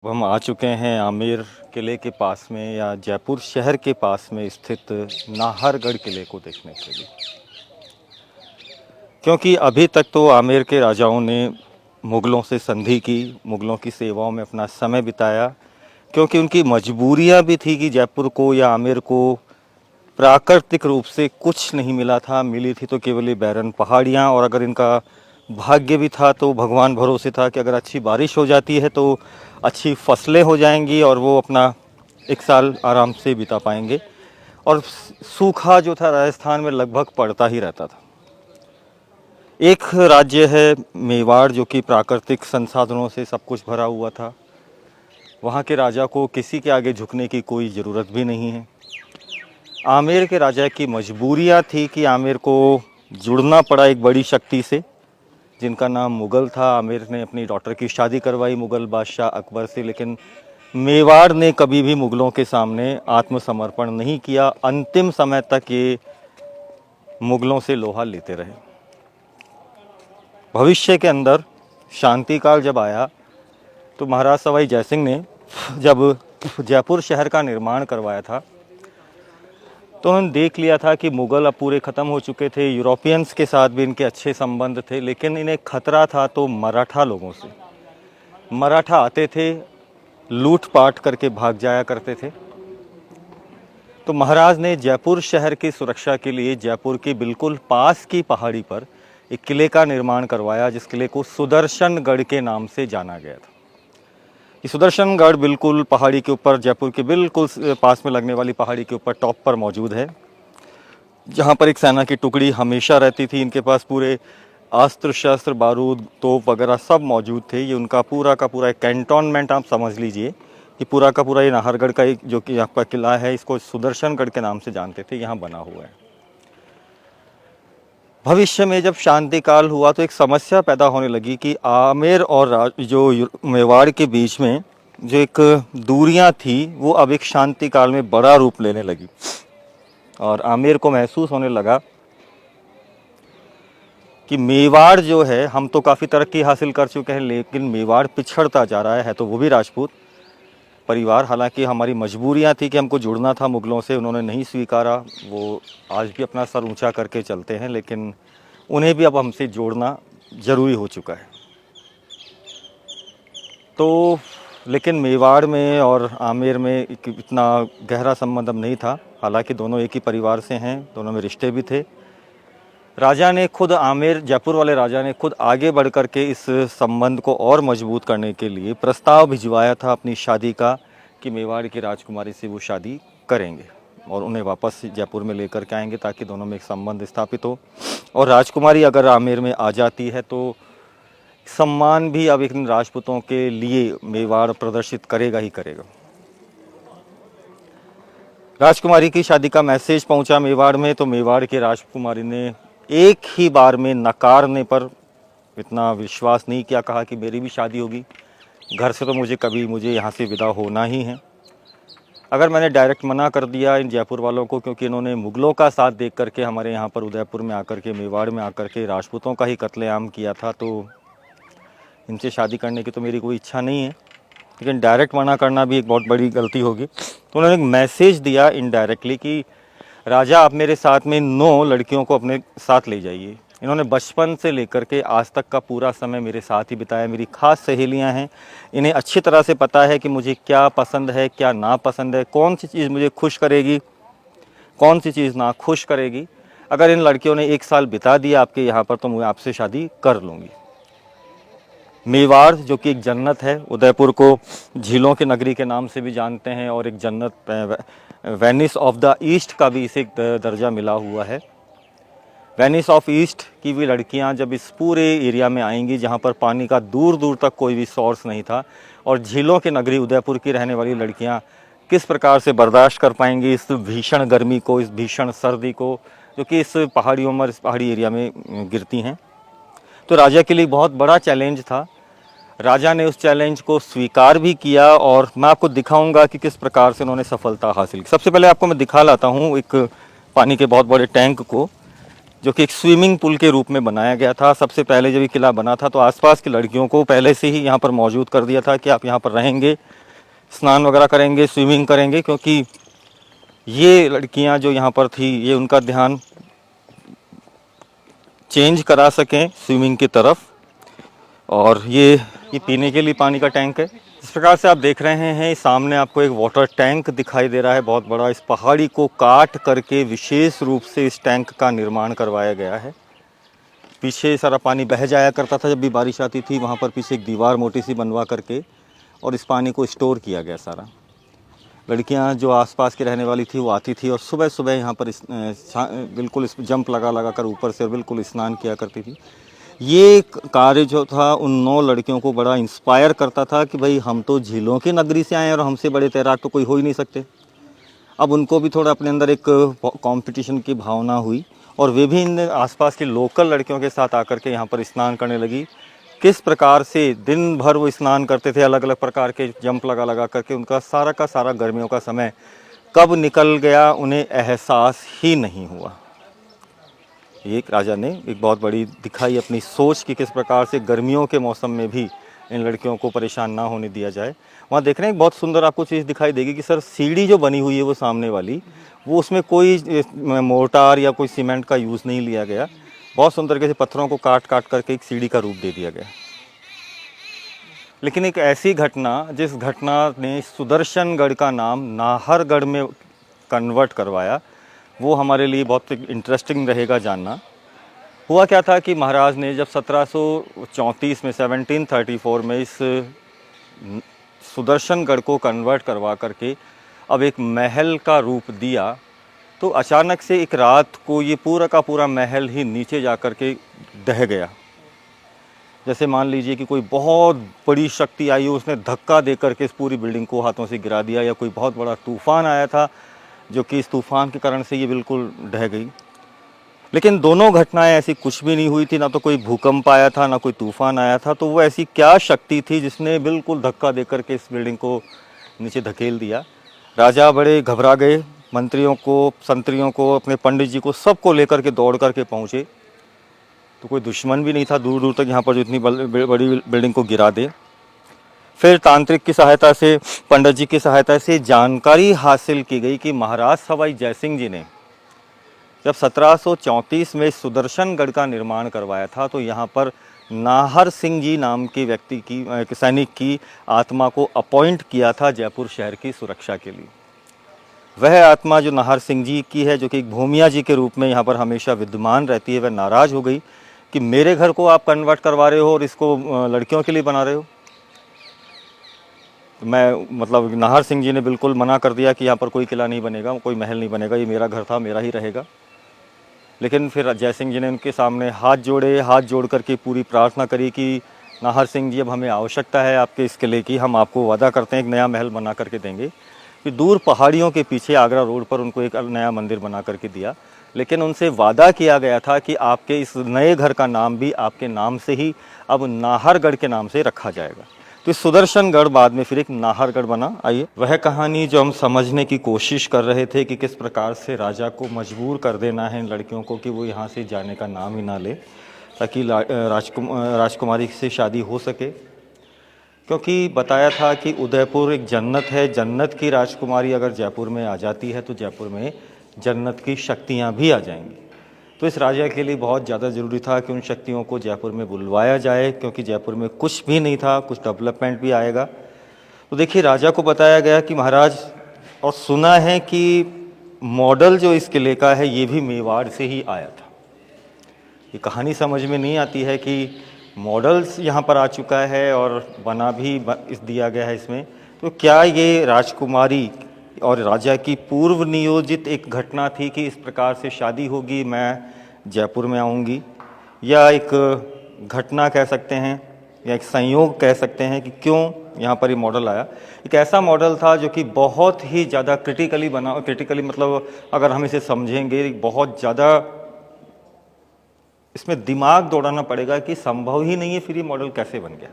हम आ चुके हैं आमेर किले के पास में या जयपुर शहर के पास में स्थित नाहरगढ़ किले को देखने के लिए, क्योंकि अभी तक तो आमेर के राजाओं ने मुग़लों से संधि की, मुग़लों की सेवाओं में अपना समय बिताया, क्योंकि उनकी मजबूरियां भी थी कि जयपुर को या आमेर को प्राकृतिक रूप से कुछ नहीं मिला था। मिली थी तो केवल ये बैरन पहाड़ियाँ, और अगर इनका भाग्य भी था तो भगवान भरोसे था कि अगर अच्छी बारिश हो जाती है तो अच्छी फसलें हो जाएंगी और वो अपना एक साल आराम से बिता पाएंगे। और सूखा जो था राजस्थान में लगभग पड़ता ही रहता था। एक राज्य है मेवाड़, जो कि प्राकृतिक संसाधनों से सब कुछ भरा हुआ था। वहाँ के राजा को किसी के आगे झुकने की कोई ज़रूरत भी नहीं है। आमेर के राजा की मजबूरियाँ थी कि आमेर को जुड़ना पड़ा एक बड़ी शक्ति से, जिनका नाम मुग़ल था। आमेर ने अपनी डॉटर की शादी करवाई मुग़ल बादशाह अकबर से, लेकिन मेवाड़ ने कभी भी मुग़लों के सामने आत्मसमर्पण नहीं किया। अंतिम समय तक ये मुग़लों से लोहा लेते रहे। भविष्य के अंदर शांति काल जब आया तो महाराज सवाई जयसिंह ने जब जयपुर शहर का निर्माण करवाया था तो उन्होंने देख लिया था कि मुग़ल अब पूरे ख़त्म हो चुके थे। यूरोपियंस के साथ भी इनके अच्छे संबंध थे, लेकिन इन्हें खतरा था तो मराठा लोगों से। मराठा आते थे, लूट-पाट करके भाग जाया करते थे। तो महाराज ने जयपुर शहर की सुरक्षा के लिए जयपुर के बिल्कुल पास की पहाड़ी पर एक किले का निर्माण करवाया, जिस किले को सुदर्शनगढ़ के नाम से जाना गया था। ये सुदर्शनगढ़ बिल्कुल पहाड़ी के ऊपर, जयपुर के बिल्कुल पास में लगने वाली पहाड़ी के ऊपर टॉप पर मौजूद है, जहाँ पर एक सेना की टुकड़ी हमेशा रहती थी। इनके पास पूरे अस्त्र शस्त्र, बारूद, तोप वगैरह सब मौजूद थे। ये उनका पूरा का पूरा एक कैंटोनमेंट आप समझ लीजिए कि पूरा का पूरा ये नाहरगढ़ का एक जो कि यहाँ का किला है, इसको सुदर्शनगढ़ के नाम से जानते थे, यहाँ बना हुआ है। भविष्य में जब शांति काल हुआ तो एक समस्या पैदा होने लगी कि आमेर और जो मेवाड़ के बीच में जो एक दूरियां थी वो अब एक शांति काल में बड़ा रूप लेने लगी, और आमेर को महसूस होने लगा कि मेवाड़ जो है, हम तो काफ़ी तरक्की हासिल कर चुके हैं लेकिन मेवाड़ पिछड़ता जा रहा है। तो वो भी राजपूत परिवार, हालांकि हमारी मजबूरियां थी कि हमको जुड़ना था मुग़लों से, उन्होंने नहीं स्वीकारा। वो आज भी अपना सर ऊंचा करके चलते हैं, लेकिन उन्हें भी अब हमसे जोड़ना ज़रूरी हो चुका है। तो लेकिन मेवाड़ में और आमेर में इतना गहरा संबंध अब नहीं था, हालांकि दोनों एक ही परिवार से हैं, दोनों में रिश्ते भी थे। राजा ने खुद, आमेर जयपुर वाले राजा ने खुद आगे बढ़ कर के इस संबंध को और मजबूत करने के लिए प्रस्ताव भिजवाया था अपनी शादी का, कि मेवाड़ की राजकुमारी से वो शादी करेंगे और उन्हें वापस जयपुर में लेकर के आएंगे, ताकि दोनों में एक संबंध स्थापित हो। और राजकुमारी अगर आमेर में आ जाती है तो सम्मान भी अब इन राजपूतों के लिए मेवाड़ प्रदर्शित करेगा ही करेगा। राजकुमारी की शादी का मैसेज पहुंचा मेवाड़ में, तो मेवाड़ की राजकुमारी ने एक ही बार में नकारने पर इतना विश्वास नहीं किया, कहा कि मेरी भी शादी होगी, घर से तो मुझे यहाँ से विदा होना ही है। अगर मैंने डायरेक्ट मना कर दिया इन जयपुर वालों को, क्योंकि इन्होंने मुग़लों का साथ देख करके हमारे यहाँ पर उदयपुर में आकर के, मेवाड़ में आकर के राजपूतों का ही कत्लेआम किया था, तो इनसे शादी करने की तो मेरी कोई इच्छा नहीं है। लेकिन डायरेक्ट मना करना भी एक बहुत बड़ी गलती होगी। तो उन्होंने एक मैसेज दिया इनडायरेक्टली कि राजा, आप मेरे साथ में 9 लड़कियों को अपने साथ ले जाइए। इन्होंने बचपन से लेकर के आज तक का पूरा समय मेरे साथ ही बिताया, मेरी खास सहेलियां हैं, इन्हें अच्छी तरह से पता है कि मुझे क्या पसंद है, क्या नापसंद है, कौन सी चीज़ मुझे खुश करेगी, कौन सी चीज़ ना खुश करेगी। अगर इन लड़कियों ने 1 साल बिता दिया आपके यहाँ पर तो मैं आपसे शादी कर लूँगी। मेवाड़ जो कि एक जन्नत है, उदयपुर को झीलों की नगरी के नाम से भी जानते हैं, और एक जन्नत, वेनिस ऑफ द ईस्ट का भी इसे एक दर्जा मिला हुआ है। वेनिस ऑफ ईस्ट की भी लड़कियां जब इस पूरे एरिया में आएंगी, जहां पर पानी का दूर दूर तक कोई भी सोर्स नहीं था, और झीलों की नगरी उदयपुर की रहने वाली लड़कियां किस प्रकार से बर्दाश्त कर पाएंगी इस भीषण गर्मी को, इस भीषण सर्दी को, जो कि इस पहाड़ियों में, इस पहाड़ी एरिया में गिरती हैं। तो राजा के लिए बहुत बड़ा चैलेंज था। राजा ने उस चैलेंज को स्वीकार भी किया, और मैं आपको दिखाऊंगा कि किस प्रकार से उन्होंने सफलता हासिल की। सबसे पहले आपको मैं दिखा लाता हूँ एक पानी के बहुत बड़े टैंक को। जो कि एक स्विमिंग पूल के रूप में बनाया गया था। सबसे पहले जब ये किला बना था तो आसपास की लड़कियों को पहले से ही यहाँ पर मौजूद कर दिया था कि आप यहाँ पर रहेंगे, स्नान वगैरह करेंगे, स्विमिंग करेंगे, क्योंकि ये लड़कियाँ जो यहाँ पर थी ये उनका ध्यान चेंज करा सकें स्विमिंग की तरफ। और ये पीने के लिए पानी का टैंक है। इस प्रकार से आप देख रहे हैं सामने आपको एक वाटर टैंक दिखाई दे रहा है बहुत बड़ा। इस पहाड़ी को काट करके विशेष रूप से इस टैंक का निर्माण करवाया गया है। पीछे सारा पानी बह जाया करता था जब भी बारिश आती थी, वहाँ पर पीछे एक दीवार मोटी सी बनवा करके और इस पानी को स्टोर किया गया सारा। लड़कियाँ जो आसपास की रहने वाली थी वो आती थी और सुबह सुबह यहाँ पर बिल्कुल इस जंप लगा कर ऊपर से बिल्कुल स्नान किया करती थी। ये कार्य जो था उन 9 लड़कियों को बड़ा इंस्पायर करता था कि भाई हम तो झीलों की नगरी से आए हैं और हमसे बड़े तैराक तो कोई हो ही नहीं सकते। अब उनको भी थोड़ा अपने अंदर एक कंपटीशन की भावना हुई और वे भी इन आसपास की लोकल लड़कियों के साथ आकर के यहाँ पर स्नान करने लगी। किस प्रकार से दिन भर वो स्नान करते थे, अलग अलग प्रकार के जंप लगा करके, उनका सारा का सारा गर्मियों का समय कब निकल गया उन्हें एहसास ही नहीं हुआ। एक राजा ने एक बहुत बड़ी दिखाई अपनी सोच कि किस प्रकार से गर्मियों के मौसम में भी इन लड़कियों को परेशान ना होने दिया जाए। वहाँ देख रहे हैं एक बहुत सुंदर आपको चीज़ दिखाई देगी कि सर सीढ़ी जो बनी हुई है वो सामने वाली, वो उसमें कोई मोर्टार या कोई सीमेंट का यूज़ नहीं लिया गया। बहुत सुंदर तरीके से पत्थरों को काट करके एक सीढ़ी का रूप दे दिया गया। लेकिन एक ऐसी घटना जिस घटना ने सुदर्शनगढ़ का नाम नाहरगढ़ में कन्वर्ट करवाया, वो हमारे लिए बहुत इंटरेस्टिंग रहेगा जानना। हुआ क्या था कि महाराज ने जब 1734 में 1734 में इस सुदर्शनगढ़ को कन्वर्ट करवा करके अब एक महल का रूप दिया, तो अचानक से एक रात को ये पूरा का पूरा महल ही नीचे जा कर के ढह गया। जैसे मान लीजिए कि कोई बहुत बड़ी शक्ति आई हो, उसने धक्का दे करके इस पूरी बिल्डिंग को हाथों से गिरा दिया, या कोई बहुत बड़ा तूफान आया था जो कि इस तूफान के कारण से ये बिल्कुल ढह गई। लेकिन दोनों घटनाएं ऐसी कुछ भी नहीं हुई थी, ना तो कोई भूकंप आया था ना कोई तूफान आया था। तो वो ऐसी क्या शक्ति थी जिसने बिल्कुल धक्का दे करके इस बिल्डिंग को नीचे धकेल दिया। राजा बड़े घबरा गए, मंत्रियों को, संतरियों को, अपने पंडित जी को, सबको लेकर के दौड़ करके पहुँचे। तो कोई दुश्मन भी नहीं था दूर दूर तक यहाँ पर जो इतनी बड़ी बिल्डिंग को गिरा दे। फिर तांत्रिक की सहायता से, पंडित जी की सहायता से जानकारी हासिल की गई कि महाराज सवाई जयसिंह जी ने जब 1734 में सुदर्शनगढ़ का निर्माण करवाया था तो यहाँ पर नाहर सिंह जी नाम के व्यक्ति की, सैनिक की आत्मा को अपॉइंट किया था जयपुर शहर की सुरक्षा के लिए। वह आत्मा जो नाहर सिंह जी की है, जो कि एक भूमिया जी के रूप में यहाँ पर हमेशा विद्यमान रहती है, वह नाराज़ हो गई कि मेरे घर को आप कन्वर्ट करवा रहे हो और इसको लड़कियों के लिए बना रहे हो। मतलब नाहर सिंह जी ने बिल्कुल मना कर दिया कि यहाँ पर कोई किला नहीं बनेगा, कोई महल नहीं बनेगा, ये मेरा घर था, मेरा ही रहेगा। लेकिन फिर जयसिंह जी ने उनके सामने हाथ जोड़े, हाथ जोड़ करके पूरी प्रार्थना करी कि नाहर सिंह जी, अब हमें आवश्यकता है आपके इस किले की, हम आपको वादा करते हैं एक नया महल बना करके देंगे। फिर दूर पहाड़ियों के पीछे आगरा रोड पर उनको एक नया मंदिर बना करके दिया। लेकिन उनसे वादा किया गया था कि आपके इस नए घर का नाम भी आपके नाम से ही अब नाहरगढ़ के नाम से रखा जाएगा। तो इस सुदर्शनगढ़ बाद में फिर एक नाहरगढ़ बना। आइए वह कहानी जो हम समझने की कोशिश कर रहे थे कि किस प्रकार से राजा को मजबूर कर देना है इन लड़कियों को कि वो यहाँ से जाने का नाम ही ना ले, ताकि राजकुमारी से शादी हो सके। क्योंकि बताया था कि उदयपुर एक जन्नत है, जन्नत की राजकुमारी अगर जयपुर में आ जाती है तो जयपुर में जन्नत की शक्तियाँ भी आ जाएंगी। तो इस राजा के लिए बहुत ज़्यादा ज़रूरी था कि उन शक्तियों को जयपुर में बुलवाया जाए, क्योंकि जयपुर में कुछ भी नहीं था, कुछ डेवलपमेंट भी आएगा। तो देखिए राजा को बताया गया कि महाराज, और सुना है कि मॉडल जो इस किले का है ये भी मेवाड़ से ही आया था। ये कहानी समझ में नहीं आती है कि मॉडल्स यहाँ पर आ चुका है और बना भी दिया गया है इसमें। तो क्या ये राजकुमारी और राजा की पूर्व नियोजित एक घटना थी कि इस प्रकार से शादी होगी, मैं जयपुर में आऊँगी, या एक घटना कह सकते हैं या एक संयोग कह सकते हैं कि क्यों यहाँ पर ये मॉडल आया। एक ऐसा मॉडल था जो कि बहुत ही ज़्यादा क्रिटिकली मतलब अगर हम इसे समझेंगे, बहुत ज़्यादा इसमें दिमाग दौड़ाना पड़ेगा कि संभव ही नहीं है फिर ये मॉडल कैसे बन गया।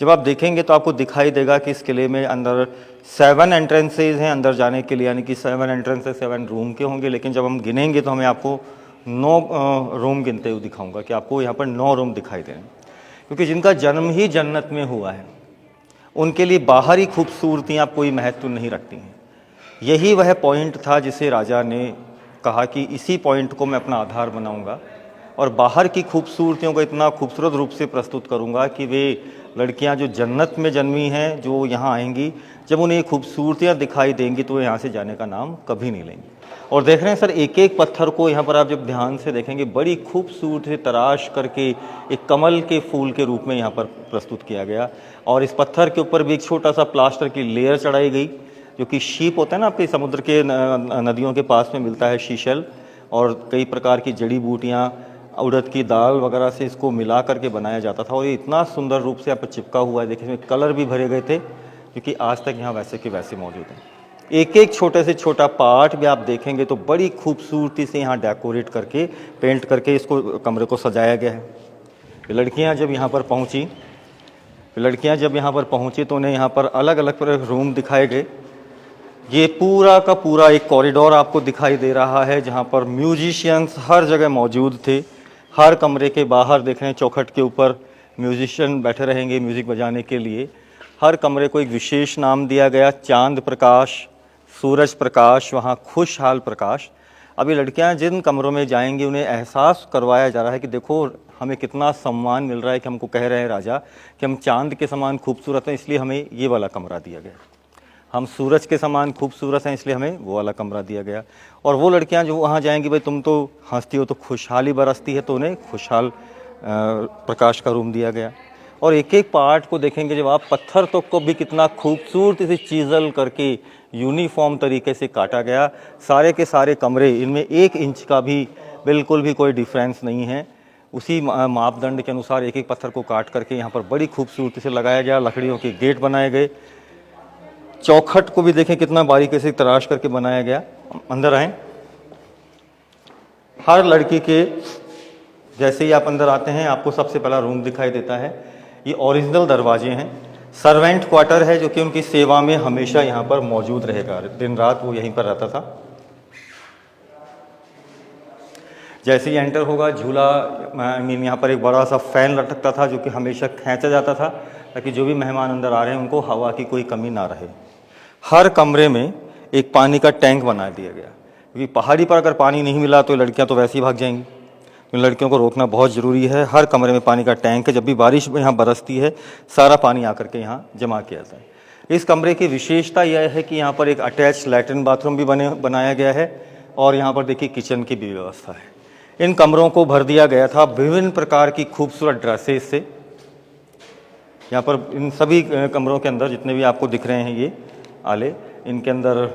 जब आप देखेंगे तो आपको दिखाई देगा कि इस किले में अंदर 7 एंट्रेंसेज हैं अंदर जाने के लिए, यानी कि 7 एंट्रेंसेज 7 रूम के होंगे। लेकिन जब हम गिनेंगे तो हमें आपको 9 रूम गिनते हुए दिखाऊंगा कि आपको यहाँ पर 9 रूम दिखाई दे रहे हैं, क्योंकि जिनका जन्म ही जन्नत में हुआ है उनके लिए बाहरी खूबसूरतियाँ कोई महत्व नहीं रखती हैं। यही वह पॉइंट था जिसे राजा ने कहा कि इसी पॉइंट को मैं अपना आधार बनाऊंगा और बाहर की खूबसूरतियों को इतना खूबसूरत रूप से प्रस्तुत करूंगा कि वे लड़कियां जो जन्नत में जन्मी हैं, जो यहाँ आएंगी, जब उन्हें ये खूबसूरतियाँ दिखाई देंगी तो यहाँ से जाने का नाम कभी नहीं लेंगी। और देख रहे हैं सर, एक एक पत्थर को यहाँ पर आप जब ध्यान से देखेंगे बड़ी खूबसूरत से तराश करके एक कमल के फूल के रूप में यहाँ पर प्रस्तुत किया गया। और इस पत्थर के ऊपर भी एक छोटा सा प्लास्टर की लेयर चढ़ाई गई, जो कि शीप होता है ना, आपके समुद्र के नदियों के पास में मिलता है शीशल, और कई प्रकार की जड़ी बूटियाँ, उड़द की दाल वगैरह से इसको मिला करके बनाया जाता था। और ये इतना सुंदर रूप से यहाँ पर चिपका हुआ है, देखिए इसमें कलर भी भरे गए थे, क्योंकि आज तक यहाँ वैसे के वैसे मौजूद हैं। एक एक छोटे से छोटा पार्ट भी आप देखेंगे तो बड़ी खूबसूरती से यहाँ डेकोरेट करके, पेंट करके इसको कमरे को सजाया गया है। लड़कियाँ जब यहाँ पर पहुँची तो उन्हें यहाँ पर अलग अलग रूम दिखाए गए। ये पूरा का पूरा एक कॉरिडोर आपको दिखाई दे रहा है, जहाँ पर म्यूजिशियंस हर जगह मौजूद थे। हर कमरे के बाहर देख रहे हैं चौखट के ऊपर म्यूजिशियन बैठे रहेंगे म्यूज़िक बजाने के लिए। हर कमरे को एक विशेष नाम दिया गया, चांद प्रकाश, सूरज प्रकाश, वहाँ खुशहाल प्रकाश। अभी लड़कियाँ जिन कमरों में जाएंगी उन्हें एहसास करवाया जा रहा है कि देखो हमें कितना सम्मान मिल रहा है, कि हमको कह रहे हैं राजा कि हम चांद के समान खूबसूरत हैं, इसलिए हमें ये वाला कमरा दिया गया। हम सूरज के समान खूबसूरत हैं, इसलिए हमें वो वाला कमरा दिया गया। और वो लड़कियां जो वहाँ जाएंगी, भाई तुम तो हंसती हो तो खुशहाली बरसती है, तो उन्हें खुशहाल प्रकाश का रूम दिया गया। और एक एक पार्ट को देखेंगे जब आप, पत्थर तो को भी कितना खूबसूरती से चीज़ल करके यूनिफॉर्म तरीके से काटा गया। सारे के सारे कमरे, इनमें 1 इंच का भी बिल्कुल भी कोई डिफरेंस नहीं है। उसी मापदंड के अनुसार एक एक पत्थर को काट करके यहाँ पर बड़ी खूबसूरती से लगाया गया। लकड़ियों के गेट बनाए गए। चौखट को भी देखें कितना बारीकी से तराश करके बनाया गया। अंदर आए। हर लड़की के जैसे ही आप अंदर आते हैं आपको सबसे पहला रूम दिखाई देता है। ये ओरिजिनल दरवाजे हैं। सर्वेंट क्वार्टर है, जो कि उनकी सेवा में हमेशा यहाँ पर मौजूद रहेगा। दिन रात वो यहीं पर रहता था। जैसे ही एंटर होगा, झूला यहाँ पर एक बड़ा सा फैन लटकता था, जो कि हमेशा खींचा जाता था, ताकि जो भी मेहमान अंदर आ रहे हैं उनको हवा की कोई कमी ना रहे। हर कमरे में एक पानी का टैंक बना दिया गया, क्योंकि पहाड़ी पर अगर पानी नहीं मिला तो लड़कियां तो वैसे ही भाग जाएंगी, तो लड़कियों को रोकना बहुत ज़रूरी है। हर कमरे में पानी का टैंक है। जब भी बारिश यहाँ बरसती है, सारा पानी आकर के यहाँ जमा किया जाता है। इस कमरे की विशेषता यह है कि यहाँ पर एक अटैच लैट्रिन बाथरूम भी बनाया गया है, और यहाँ पर देखिए किचन की भी व्यवस्था है। इन कमरों को भर दिया गया था विभिन्न प्रकार की खूबसूरत ड्रेसेस से। यहाँ पर इन सभी कमरों के अंदर जितने भी आपको दिख रहे हैं ये आले, इनके अंदर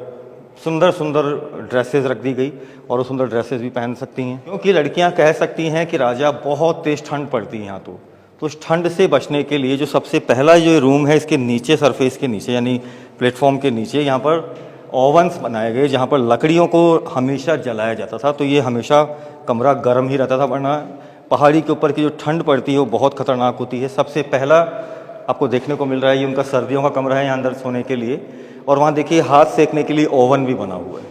सुंदर सुंदर ड्रेसेस रख दी गई, और वो सुंदर ड्रेसेस भी पहन सकती हैं, क्योंकि लड़कियां कह सकती हैं कि राजा बहुत तेज़ ठंड पड़ती है यहाँ। तो उस ठंड से बचने के लिए जो सबसे पहला जो रूम है, इसके नीचे सरफेस के नीचे यानी प्लेटफॉर्म के नीचे यहाँ पर ओवन्स बनाए गए, जहाँ पर लकड़ियों को हमेशा जलाया जाता था। तो ये हमेशा कमरा गर्म ही रहता था, वरना पहाड़ी के ऊपर की जो ठंड पड़ती है वो बहुत ख़तरनाक होती है। सबसे पहला आपको देखने को मिल रहा है ये उनका सर्दियों का कमरा है यहाँ अंदर सोने के लिए, और वहाँ देखिए हाथ सेकने के लिए ओवन भी बना हुआ है।